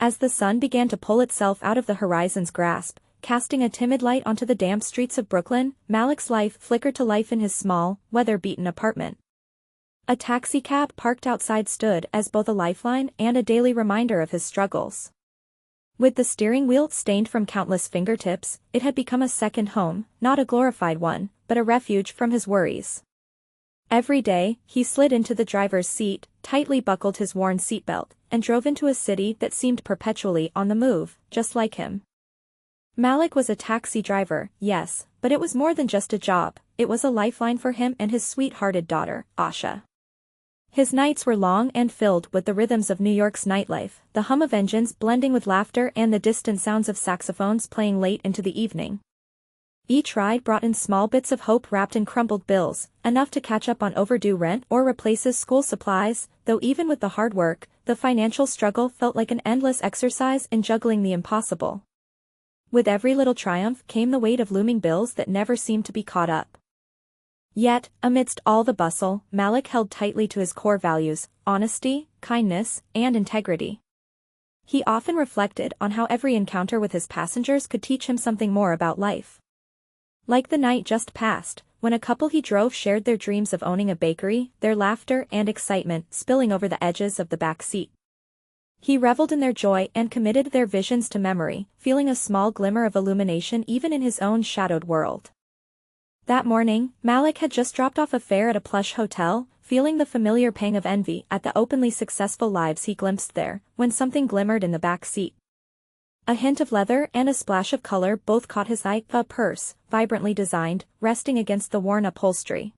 As the sun began to pull itself out of the horizon's grasp, casting a timid light onto the damp streets of Brooklyn, Malik's life flickered to life in his small, weather-beaten apartment. A taxicab parked outside stood as both a lifeline and a daily reminder of his struggles. With the steering wheel stained from countless fingertips, it had become a second home, not a glorified one, but a refuge from his worries. Every day, he slid into the driver's seat, tightly buckled his worn seatbelt, and drove into a city that seemed perpetually on the move, just like him. Malik was a taxi driver, yes, but it was more than just a job, it was a lifeline for him and his sweet-hearted daughter, Asha. His nights were long and filled with the rhythms of New York's nightlife, the hum of engines blending with laughter and the distant sounds of saxophones playing late into the evening. Each ride brought in small bits of hope wrapped in crumpled bills, enough to catch up on overdue rent or replace his school supplies, though even with the hard work, the financial struggle felt like an endless exercise in juggling the impossible. With every little triumph came the weight of looming bills that never seemed to be caught up. Yet, amidst all the bustle, Malik held tightly to his core values, honesty, kindness, and integrity. He often reflected on how every encounter with his passengers could teach him something more about life. Like the night just past, when a couple he drove shared their dreams of owning a bakery, their laughter and excitement spilling over the edges of the back seat. He reveled in their joy and committed their visions to memory, feeling a small glimmer of illumination even in his own shadowed world. That morning, Malik had just dropped off a fare at a plush hotel, feeling the familiar pang of envy at the openly successful lives he glimpsed there, when something glimmered in the back seat. A hint of leather and a splash of color both caught his eye, a purse, vibrantly designed, resting against the worn upholstery.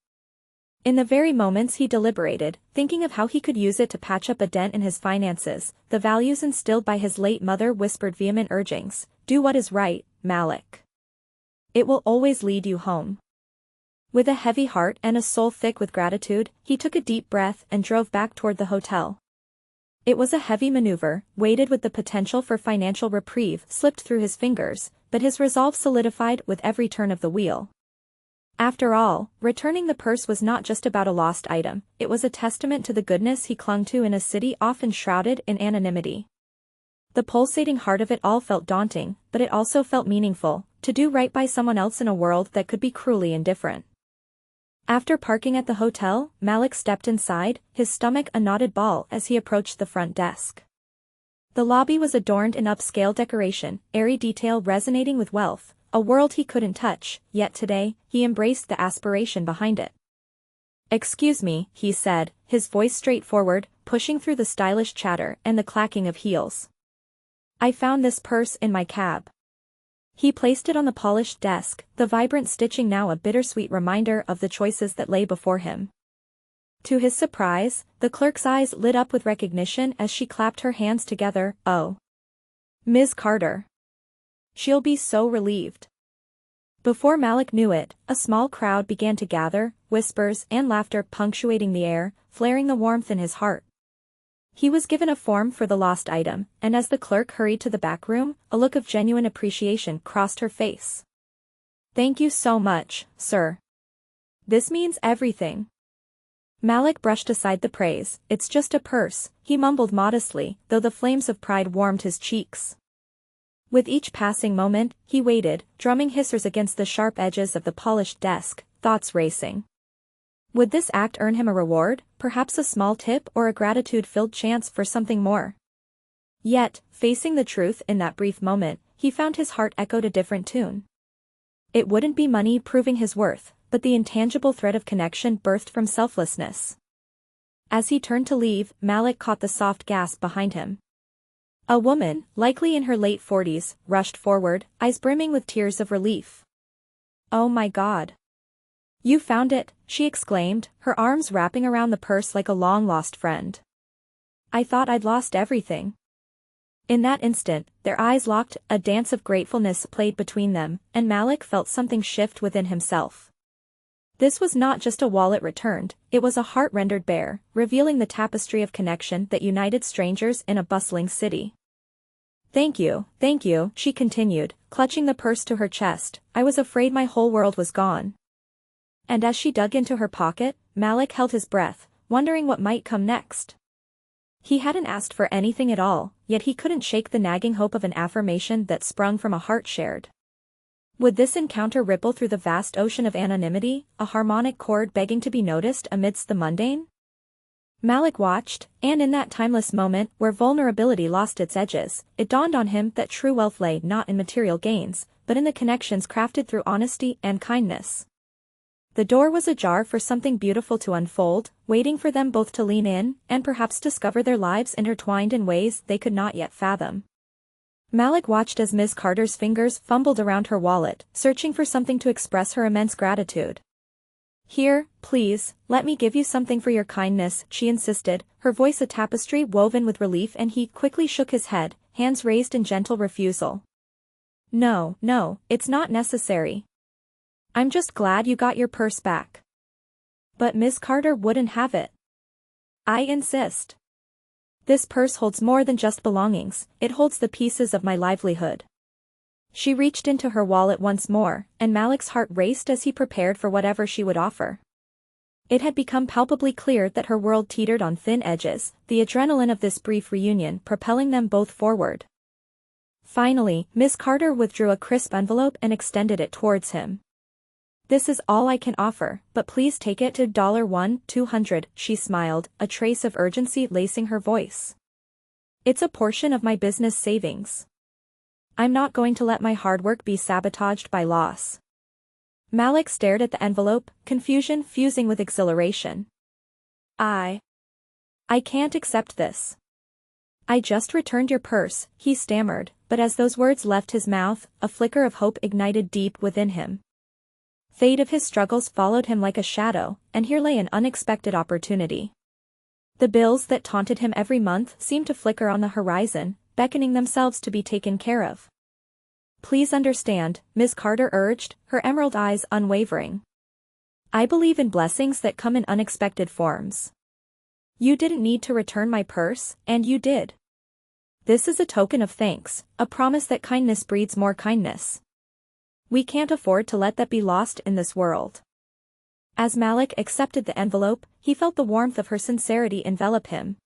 In the very moments he deliberated, thinking of how he could use it to patch up a dent in his finances, the values instilled by his late mother whispered vehement urgings, "Do what is right, Malik. It will always lead you home." With a heavy heart and a soul thick with gratitude, he took a deep breath and drove back toward the hotel. It was a heavy maneuver, weighted with the potential for financial reprieve slipped through his fingers, but his resolve solidified with every turn of the wheel. After all, returning the purse was not just about a lost item, it was a testament to the goodness he clung to in a city often shrouded in anonymity. The pulsating heart of it all felt daunting, but it also felt meaningful, to do right by someone else in a world that could be cruelly indifferent. After parking at the hotel, Malik stepped inside, his stomach a knotted ball as he approached the front desk. The lobby was adorned in upscale decoration, airy detail resonating with wealth, a world he couldn't touch, yet today, he embraced the aspiration behind it. "Excuse me," he said, his voice straightforward, pushing through the stylish chatter and the clacking of heels. "I found this purse in my cab." He placed it on the polished desk, the vibrant stitching now a bittersweet reminder of the choices that lay before him. To his surprise, the clerk's eyes lit up with recognition as she clapped her hands together. "Oh. Ms. Carter. She'll be so relieved." Before Malik knew it, a small crowd began to gather, whispers and laughter punctuating the air, flaring the warmth in his heart. He was given a form for the lost item, and as the clerk hurried to the back room, a look of genuine appreciation crossed her face. "Thank you so much, sir. This means everything." Malik brushed aside the praise. "It's just a purse," he mumbled modestly, though the flames of pride warmed his cheeks. With each passing moment, he waited, drumming hissers against the sharp edges of the polished desk, thoughts racing. Would this act earn him a reward, perhaps a small tip or a gratitude-filled chance for something more? Yet, facing the truth in that brief moment, he found his heart echoed a different tune. It wouldn't be money proving his worth, but the intangible thread of connection birthed from selflessness. As he turned to leave, Malik caught the soft gasp behind him. A woman, likely in her late 40s, rushed forward, eyes brimming with tears of relief. "Oh my God. You found it," she exclaimed, her arms wrapping around the purse like a long-lost friend. "I thought I'd lost everything." In that instant, their eyes locked, a dance of gratefulness played between them, and Malik felt something shift within himself. This was not just a wallet returned, it was a heart rendered bare, revealing the tapestry of connection that united strangers in a bustling city. Thank you," she continued, clutching the purse to her chest. "I was afraid my whole world was gone." And as she dug into her pocket, Malik held his breath, wondering what might come next. He hadn't asked for anything at all, yet he couldn't shake the nagging hope of an affirmation that sprung from a heart shared. Would this encounter ripple through the vast ocean of anonymity, a harmonic chord begging to be noticed amidst the mundane? Malik watched, and in that timeless moment where vulnerability lost its edges, it dawned on him that true wealth lay not in material gains, but in the connections crafted through honesty and kindness. The door was ajar for something beautiful to unfold, waiting for them both to lean in, and perhaps discover their lives intertwined in ways they could not yet fathom. Malik watched as Miss Carter's fingers fumbled around her wallet, searching for something to express her immense gratitude. "Here, please, let me give you something for your kindness," she insisted, her voice a tapestry woven with relief, and he quickly shook his head, hands raised in gentle refusal. "No, no, it's not necessary. I'm just glad you got your purse back." But Miss Carter wouldn't have it. "I insist. This purse holds more than just belongings, it holds the pieces of my livelihood." She reached into her wallet once more, and Malik's heart raced as he prepared for whatever she would offer. It had become palpably clear that her world teetered on thin edges, the adrenaline of this brief reunion propelling them both forward. Finally, Miss Carter withdrew a crisp envelope and extended it towards him. "This is all I can offer, but please take it to $200, she smiled, a trace of urgency lacing her voice. "It's a portion of my business savings. I'm not going to let my hard work be sabotaged by loss." Malik stared at the envelope, confusion fusing with exhilaration. I can't accept this. I just returned your purse," he stammered, but as those words left his mouth, a flicker of hope ignited deep within him. Fate of his struggles followed him like a shadow, and here lay an unexpected opportunity. The bills that taunted him every month seemed to flicker on the horizon, beckoning themselves to be taken care of. "Please understand," Miss Carter urged, her emerald eyes unwavering. "I believe in blessings that come in unexpected forms. You didn't need to return my purse, and you did. This is a token of thanks, a promise that kindness breeds more kindness. We can't afford to let that be lost in this world." As Malik accepted the envelope, he felt the warmth of her sincerity envelop him.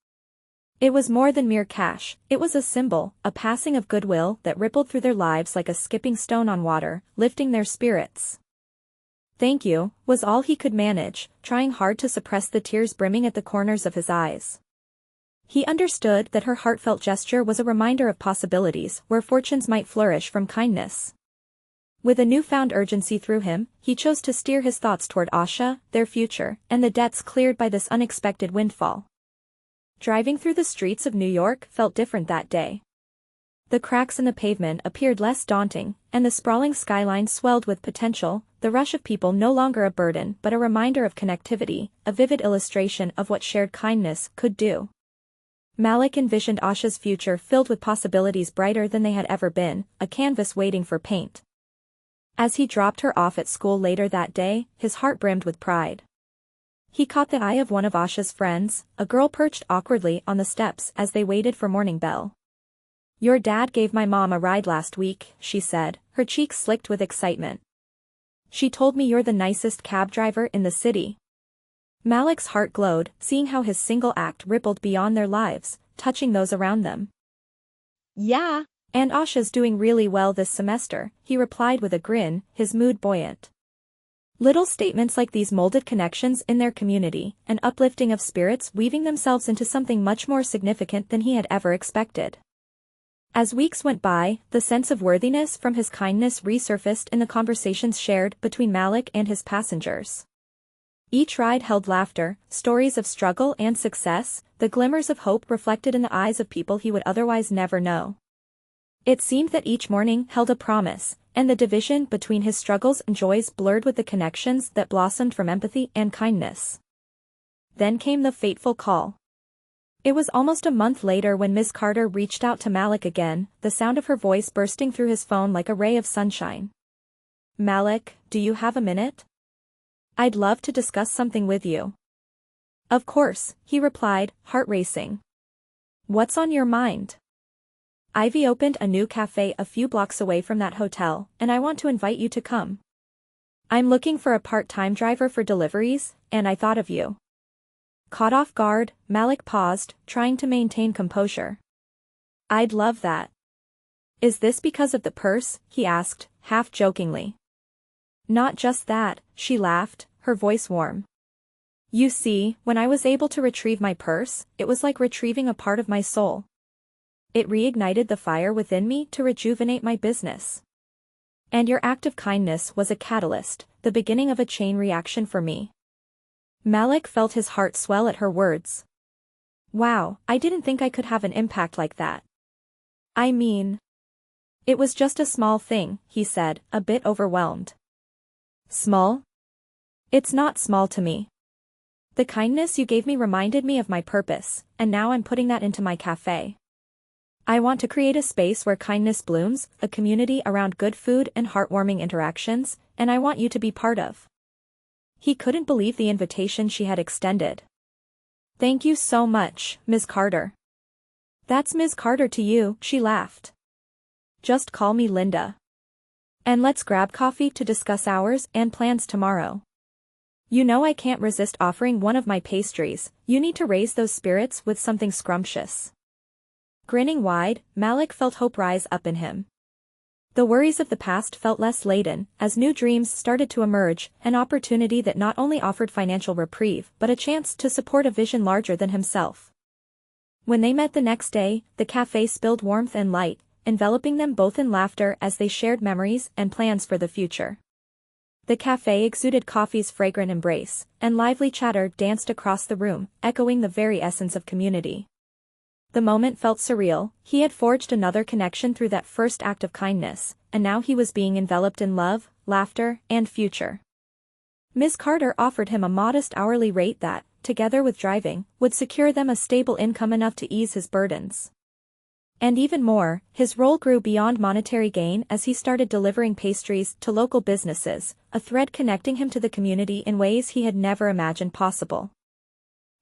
It was more than mere cash, it was a symbol, a passing of goodwill that rippled through their lives like a skipping stone on water, lifting their spirits. "Thank you," was all he could manage, trying hard to suppress the tears brimming at the corners of his eyes. He understood that her heartfelt gesture was a reminder of possibilities where fortunes might flourish from kindness. With a newfound urgency through him, he chose to steer his thoughts toward Asha, their future, and the debts cleared by this unexpected windfall. Driving through the streets of New York felt different that day. The cracks in the pavement appeared less daunting, and the sprawling skyline swelled with potential, the rush of people no longer a burden but a reminder of connectivity, a vivid illustration of what shared kindness could do. Malik envisioned Asha's future filled with possibilities brighter than they had ever been, a canvas waiting for paint. As he dropped her off at school later that day, his heart brimmed with pride. He caught the eye of one of Asha's friends, a girl perched awkwardly on the steps as they waited for morning bell. "Your dad gave my mom a ride last week," she said, her cheeks slicked with excitement. "She told me you're the nicest cab driver in the city." Malik's heart glowed, seeing how his single act rippled beyond their lives, touching those around them. "Yeah. And Asha's doing really well this semester," he replied with a grin, his mood buoyant. Little statements like these molded connections in their community, an uplifting of spirits weaving themselves into something much more significant than he had ever expected. As weeks went by, the sense of worthiness from his kindness resurfaced in the conversations shared between Malik and his passengers. Each ride held laughter, stories of struggle and success, the glimmers of hope reflected in the eyes of people he would otherwise never know. It seemed that each morning held a promise, and the division between his struggles and joys blurred with the connections that blossomed from empathy and kindness. Then came the fateful call. It was almost a month later when Miss Carter reached out to Malik again, the sound of her voice bursting through his phone like a ray of sunshine. "Malik, do you have a minute? I'd love to discuss something with you." "Of course," he replied, heart racing. "What's on your mind?" "Ivy opened a new café a few blocks away from that hotel, and I want to invite you to come. I'm looking for a part-time driver for deliveries, and I thought of you." Caught off guard, Malik paused, trying to maintain composure. I'd love that. Is this because of the purse? He asked, half jokingly. Not just that, she laughed, her voice warm. You see, when I was able to retrieve my purse, it was like retrieving a part of my soul. It reignited the fire within me to rejuvenate my business. And your act of kindness was a catalyst, the beginning of a chain reaction for me. Malik felt his heart swell at her words. Wow, I didn't think I could have an impact like that. I mean, it was just a small thing, he said, a bit overwhelmed. Small? It's not small to me. The kindness you gave me reminded me of my purpose, and now I'm putting that into my cafe. I want to create a space where kindness blooms, a community around good food and heartwarming interactions, and I want you to be part of. He couldn't believe the invitation she had extended. Thank you so much, Ms. Carter. That's Ms. Carter to you, she laughed. Just call me Linda. And let's grab coffee to discuss ours and plans tomorrow. You know I can't resist offering one of my pastries, you need to raise those spirits with something scrumptious. Grinning wide, Malik felt hope rise up in him. The worries of the past felt less laden, as new dreams started to emerge, an opportunity that not only offered financial reprieve but a chance to support a vision larger than himself. When they met the next day, the cafe spilled warmth and light, enveloping them both in laughter as they shared memories and plans for the future. The cafe exuded coffee's fragrant embrace, and lively chatter danced across the room, echoing the very essence of community. The moment felt surreal, he had forged another connection through that first act of kindness, and now he was being enveloped in love, laughter, and future. Ms. Carter offered him a modest hourly rate that, together with driving, would secure them a stable income enough to ease his burdens. And even more, his role grew beyond monetary gain as he started delivering pastries to local businesses, a thread connecting him to the community in ways he had never imagined possible.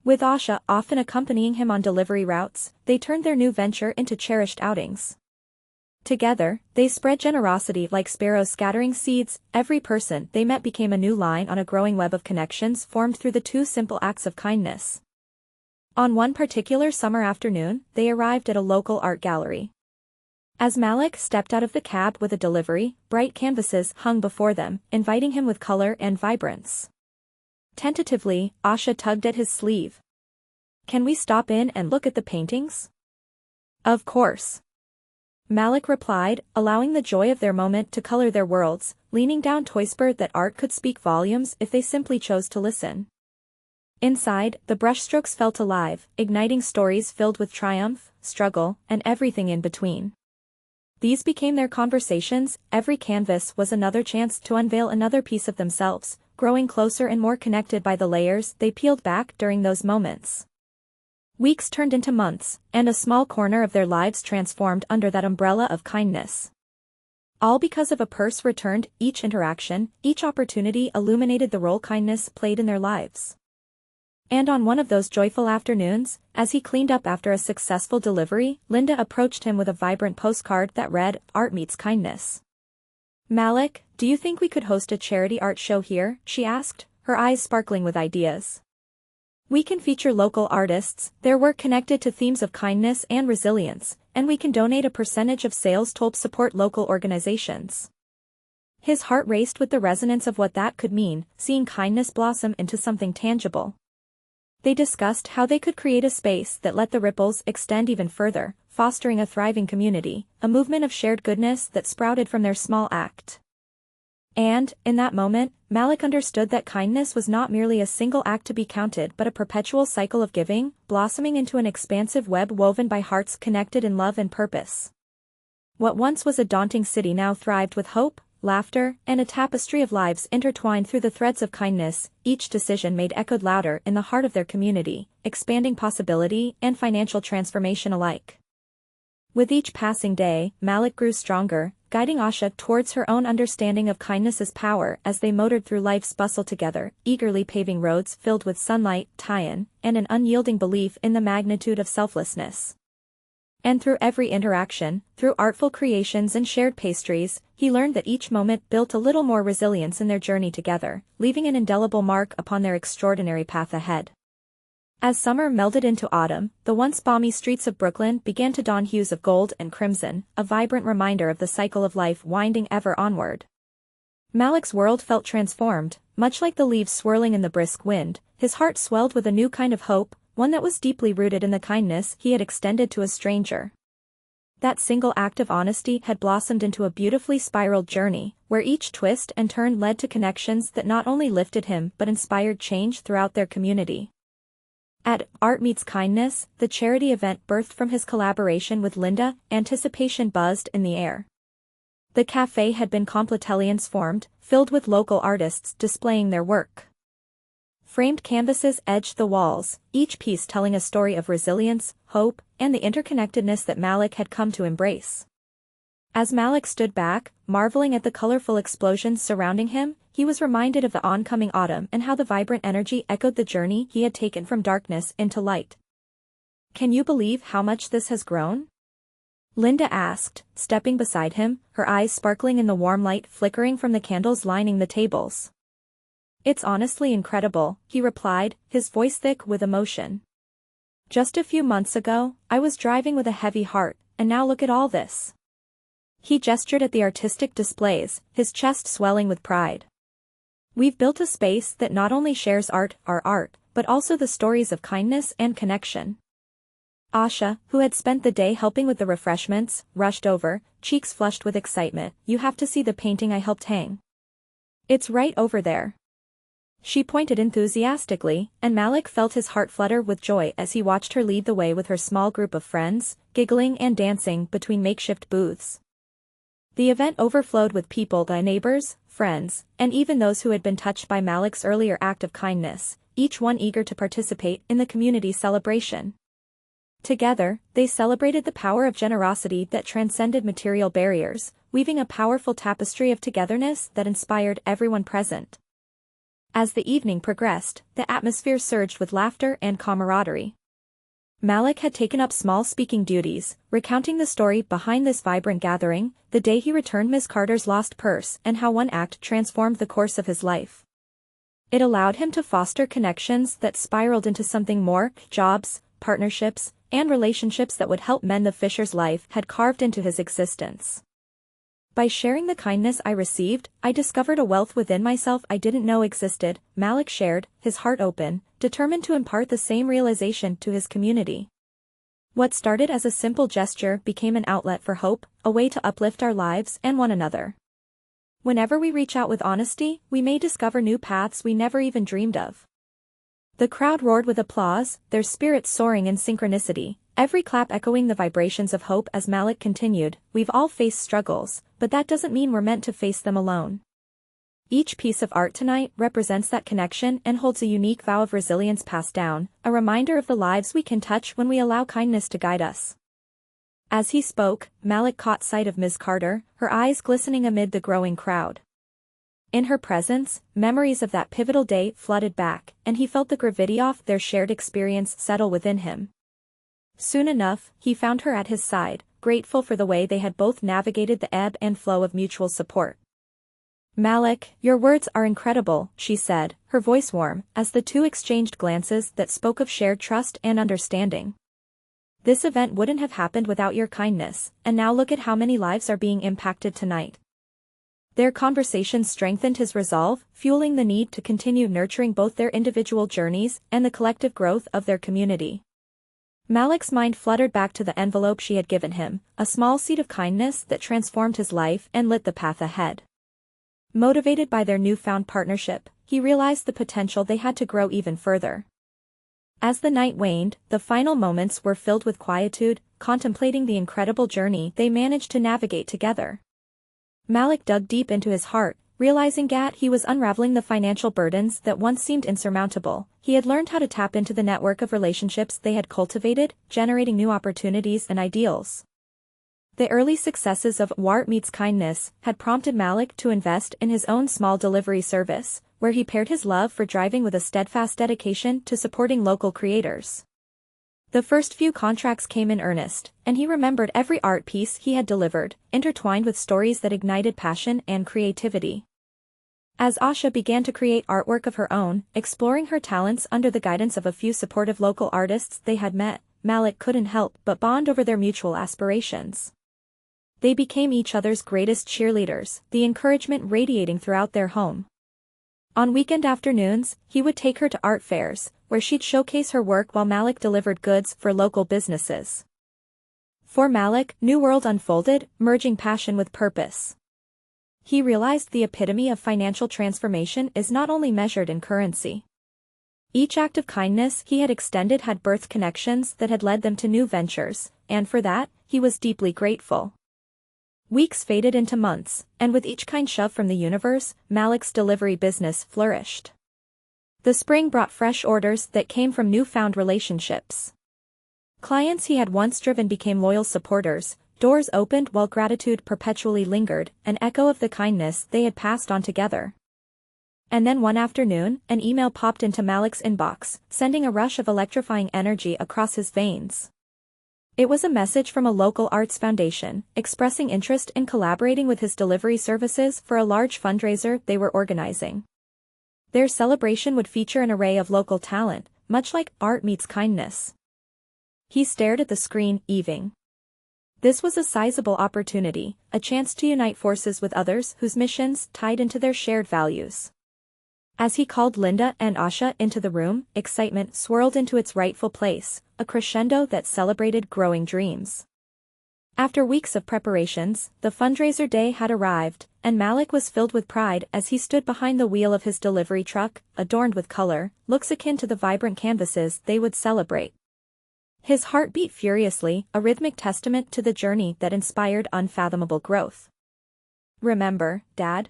With Asha often accompanying him on delivery routes, they turned their new venture into cherished outings. Together, they spread generosity like sparrows scattering seeds. Every person they met became a new line on a growing web of connections formed through the two simple acts of kindness. On one particular summer afternoon, they arrived at a local art gallery. As Malik stepped out of the cab with a delivery, bright canvases hung before them, inviting him with color and vibrance. Tentatively, Asha tugged at his sleeve. Can we stop in and look at the paintings? Of course. Malik replied, allowing the joy of their moment to color their worlds, leaning down to whisper that art could speak volumes if they simply chose to listen. Inside, the brushstrokes felt alive, igniting stories filled with triumph, struggle, and everything in between. These became their conversations. Every canvas was another chance to unveil another piece of themselves, growing closer and more connected by the layers they peeled back during those moments. Weeks turned into months, and a small corner of their lives transformed under that umbrella of kindness. All because of a purse returned. Each interaction, each opportunity illuminated the role kindness played in their lives. And on one of those joyful afternoons, as he cleaned up after a successful delivery, Linda approached him with a vibrant postcard that read, "Art meets kindness." "Malik, do you think we could host a charity art show here?" she asked, her eyes sparkling with ideas. "We can feature local artists, their work connected to themes of kindness and resilience, and we can donate a percentage of sales to help support local organizations." His heart raced with the resonance of what that could mean, seeing kindness blossom into something tangible. They discussed how they could create a space that let the ripples extend even further, fostering a thriving community, a movement of shared goodness that sprouted from their small act. And, in that moment, Malik understood that kindness was not merely a single act to be counted but a perpetual cycle of giving, blossoming into an expansive web woven by hearts connected in love and purpose. What once was a daunting city now thrived with hope, laughter, and a tapestry of lives intertwined through the threads of kindness. Each decision made echoed louder in the heart of their community, expanding possibility and financial transformation alike. With each passing day, Malik grew stronger, guiding Asha towards her own understanding of kindness's power as they motored through life's bustle together, eagerly paving roads filled with sunlight, tie-in, and an unyielding belief in the magnitude of selflessness. And through every interaction, through artful creations and shared pastries, he learned that each moment built a little more resilience in their journey together, leaving an indelible mark upon their extraordinary path ahead. As summer melded into autumn, the once balmy streets of Brooklyn began to don hues of gold and crimson, a vibrant reminder of the cycle of life winding ever onward. Malik's world felt transformed, much like the leaves swirling in the brisk wind. His heart swelled with a new kind of hope, one that was deeply rooted in the kindness he had extended to a stranger. That single act of honesty had blossomed into a beautifully spiraled journey, where each twist and turn led to connections that not only lifted him but inspired change throughout their community. At Art Meets Kindness, the charity event birthed from his collaboration with Linda, anticipation buzzed in the air. The café had been completely formed, filled with local artists displaying their work. Framed canvases edged the walls, each piece telling a story of resilience, hope, and the interconnectedness that Malik had come to embrace. As Malik stood back, marveling at the colorful explosions surrounding him, he was reminded of the oncoming autumn and how the vibrant energy echoed the journey he had taken from darkness into light. "Can you believe how much this has grown?" Linda asked, stepping beside him, her eyes sparkling in the warm light flickering from the candles lining the tables. "It's honestly incredible," he replied, his voice thick with emotion. "Just a few months ago, I was driving with a heavy heart, and now look at all this." He gestured at the artistic displays, his chest swelling with pride. "We've built a space that not only shares our art, but also the stories of kindness and connection." Asha, who had spent the day helping with the refreshments, rushed over, cheeks flushed with excitement. "You have to see the painting I helped hang. It's right over there." She pointed enthusiastically, and Malik felt his heart flutter with joy as he watched her lead the way with her small group of friends, giggling and dancing between makeshift booths. The event overflowed with people, the neighbors, friends, and even those who had been touched by Malik's earlier act of kindness, each one eager to participate in the community celebration. Together, they celebrated the power of generosity that transcended material barriers, weaving a powerful tapestry of togetherness that inspired everyone present. As the evening progressed, the atmosphere surged with laughter and camaraderie. Malik had taken up small speaking duties, recounting the story behind this vibrant gathering, the day he returned Miss Carter's lost purse and how one act transformed the course of his life. It allowed him to foster connections that spiraled into something more: jobs, partnerships, and relationships that would help mend the fisher's life had carved into his existence. "By sharing the kindness I received, I discovered a wealth within myself I didn't know existed," Malik shared, his heart open, determined to impart the same realization to his community. What started as a simple gesture became an outlet for hope, a way to uplift our lives and one another. Whenever we reach out with honesty, we may discover new paths we never even dreamed of. The crowd roared with applause, their spirits soaring in synchronicity, every clap echoing the vibrations of hope as Malik continued. "We've all faced struggles, but that doesn't mean we're meant to face them alone. Each piece of art tonight represents that connection and holds a unique vow of resilience passed down, a reminder of the lives we can touch when we allow kindness to guide us." As he spoke, Malik caught sight of Ms. Carter, her eyes glistening amid the growing crowd. In her presence, memories of that pivotal day flooded back, and he felt the gravity of their shared experience settle within him. Soon enough, he found her at his side, grateful for the way they had both navigated the ebb and flow of mutual support. "Malik, your words are incredible," she said, her voice warm, as the two exchanged glances that spoke of shared trust and understanding. "This event wouldn't have happened without your kindness, and now look at how many lives are being impacted tonight." Their conversation strengthened his resolve, fueling the need to continue nurturing both their individual journeys and the collective growth of their community. Malik's mind fluttered back to the envelope she had given him, a small seed of kindness that transformed his life and lit the path ahead. Motivated by their newfound partnership, he realized the potential they had to grow even further. As the night waned, the final moments were filled with quietude, contemplating the incredible journey they managed to navigate together. Malik dug deep into his heart, realizing that he was unraveling the financial burdens that once seemed insurmountable. He had learned how to tap into the network of relationships they had cultivated, generating new opportunities and ideals. The early successes of Art Meets Kindness had prompted Malik to invest in his own small delivery service, where he paired his love for driving with a steadfast dedication to supporting local creators. The first few contracts came in earnest, and he remembered every art piece he had delivered, intertwined with stories that ignited passion and creativity. As Asha began to create artwork of her own, exploring her talents under the guidance of a few supportive local artists they had met, Malik couldn't help but bond over their mutual aspirations. They became each other's greatest cheerleaders, the encouragement radiating throughout their home. On weekend afternoons, he would take her to art fairs, where she'd showcase her work while Malik delivered goods for local businesses. For Malik, New World unfolded, merging passion with purpose. He realized the epitome of financial transformation is not only measured in currency. Each act of kindness he had extended had birthed connections that had led them to new ventures, and for that, he was deeply grateful. Weeks faded into months, and with each kind shove from the universe, Malik's delivery business flourished. The spring brought fresh orders that came from newfound relationships. Clients he had once driven became loyal supporters, doors opened while gratitude perpetually lingered, an echo of the kindness they had passed on together. And then one afternoon, an email popped into Malik's inbox, sending a rush of electrifying energy across his veins. It was a message from a local arts foundation, expressing interest in collaborating with his delivery services for a large fundraiser they were organizing. Their celebration would feature an array of local talent, much like Art Meets Kindness. He stared at the screen, eaving. This was a sizable opportunity, a chance to unite forces with others whose missions tied into their shared values. As he called Linda and Asha into the room, excitement swirled into its rightful place, a crescendo that celebrated growing dreams. After weeks of preparations, the fundraiser day had arrived, and Malik was filled with pride as he stood behind the wheel of his delivery truck, adorned with color, looks akin to the vibrant canvases they would celebrate. His heart beat furiously, a rhythmic testament to the journey that inspired unfathomable growth. "Remember, Dad?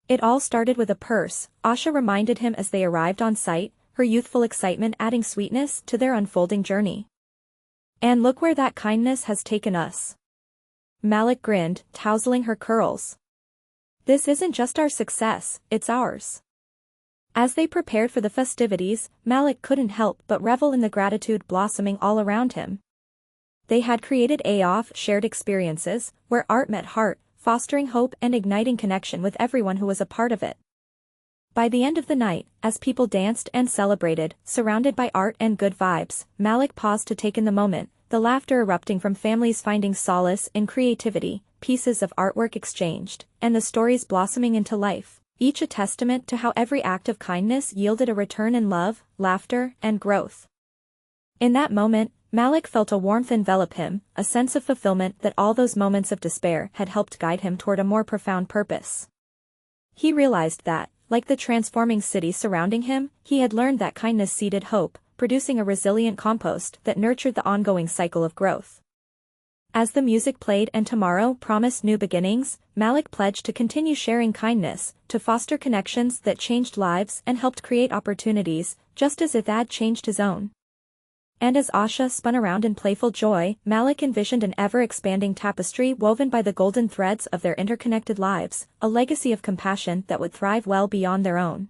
It all started with a purse," Asha reminded him as they arrived on site, her youthful excitement adding sweetness to their unfolding journey. "And look where that kindness has taken us." Malik grinned, tousling her curls. "This isn't just our success, it's ours." As they prepared for the festivities, Malik couldn't help but revel in the gratitude blossoming all around him. They had created shared experiences, where art met heart, fostering hope and igniting connection with everyone who was a part of it. By the end of the night, as people danced and celebrated, surrounded by art and good vibes, Malik paused to take in the moment, the laughter erupting from families finding solace in creativity, pieces of artwork exchanged, and the stories blossoming into life, each a testament to how every act of kindness yielded a return in love, laughter, and growth. In that moment, Malik felt a warmth envelop him, a sense of fulfillment that all those moments of despair had helped guide him toward a more profound purpose. He realized that, like the transforming city surrounding him, he had learned that kindness seeded hope, producing a resilient compost that nurtured the ongoing cycle of growth. As the music played and tomorrow promised new beginnings, Malik pledged to continue sharing kindness, to foster connections that changed lives and helped create opportunities, just as if had changed his own. And as Asha spun around in playful joy, Malik envisioned an ever-expanding tapestry woven by the golden threads of their interconnected lives, a legacy of compassion that would thrive well beyond their own.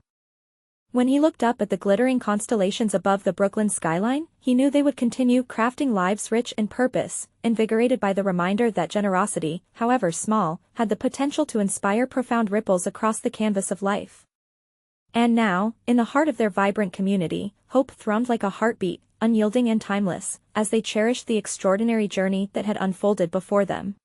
When he looked up at the glittering constellations above the Brooklyn skyline, he knew they would continue crafting lives rich in purpose, invigorated by the reminder that generosity, however small, had the potential to inspire profound ripples across the canvas of life. And now, in the heart of their vibrant community, hope thrummed like a heartbeat, unyielding and timeless, as they cherished the extraordinary journey that had unfolded before them.